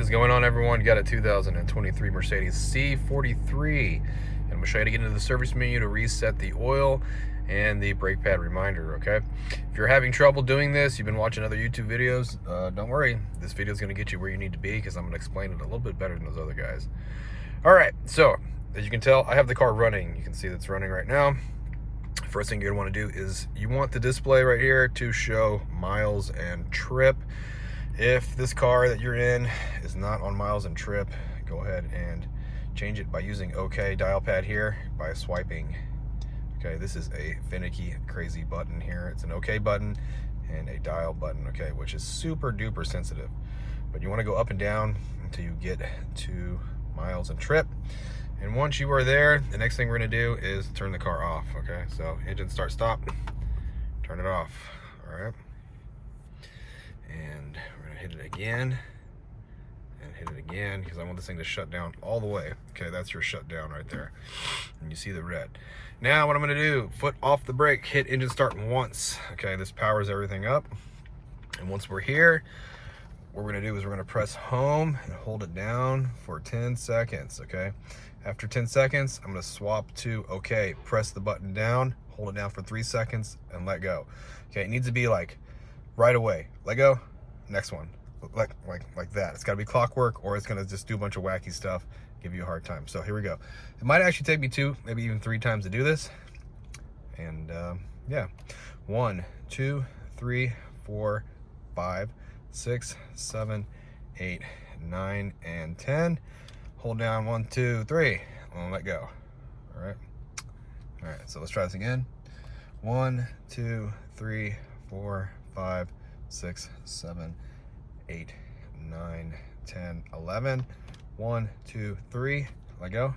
is going on, everyone? Got a 2023 Mercedes C43, and I'm going to show you how to get into the service menu to reset the oil and the brake pad reminder. Okay, if you're having trouble doing this, you've been watching other YouTube videos, don't worry, this video is going to get you where you need to be, because I'm going to explain it a little bit better than those other guys. All right, so as you can tell, I have the car running. You can see that's running right now. First thing you're going to want to do is you want the display right here to show miles and trip. If this car that you're in is not on miles and trip, go ahead and change it by using OK dial pad here by swiping. Okay, this is a finicky, crazy button here. It's an OK button and a dial button, okay, which is super duper sensitive. But you want to go up and down until you get to miles and trip. And once you are there, the next thing we're going to do is turn the car off. Okay, so engine start stop, turn it off. All right, and we're going to hit it again and hit it again, because I want this thing to shut down all the way. Okay, that's your shutdown right there, and you see the red. Now what I'm going to do, foot off the brake, hit engine start once. Okay, this powers everything up, and once we're here, what we're going to do is we're going to press home and hold it down for 10 seconds. Okay, after 10 seconds, I'm going to swap to OK. Press the button down, hold it down for 3 seconds, and let go. Okay, it needs to be like right away. Let go, next one, like that. It's got to be clockwork, or it's going to just do a bunch of wacky stuff, give you a hard time. So here we go. It might actually take me 2, maybe even 3 times to do this. And yeah, 1, 2, 3, 4, 5, 6, 7, 8, 9, and 10. Hold down 1, 2, 3, and let go. All right, so let's try this again. 1, 2, 3, 4, 5, 6, 7, 8, 9, 10, 11. 1, 2, 3, let go.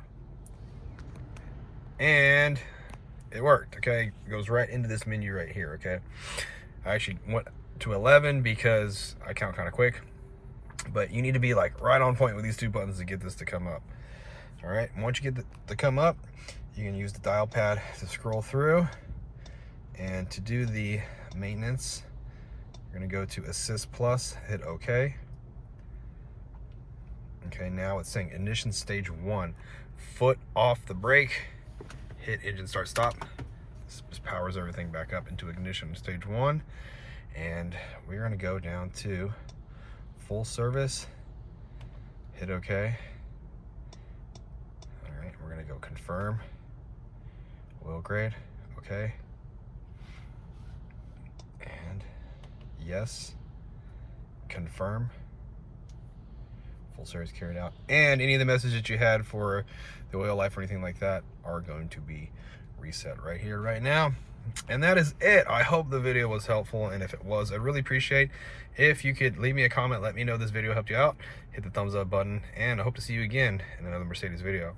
And it worked. Okay, it goes right into this menu right here. Okay, I actually went to 11 because I count kind of quick, but you need to be like right on point with these 2 buttons to get this to come up. All right, and once you get to come up, you can use the dial pad to scroll through, and to do the maintenance, you're going to go to Assist Plus, hit OK. Okay, now it's saying ignition stage 1. Foot off the brake, hit engine start stop. This powers everything back up into ignition stage 1. And we're going to go down to full service, hit OK. All right, we're going to go confirm, oil grade, OK. And yes, confirm. Full service carried out, and any of the messages that you had for the oil life or anything like that are going to be reset right here, right now. And that is it. I hope the video was helpful, and if it was, I'd really appreciate if you could leave me a comment, let me know this video helped you out, hit the thumbs up button, and I hope to see you again in another Mercedes video.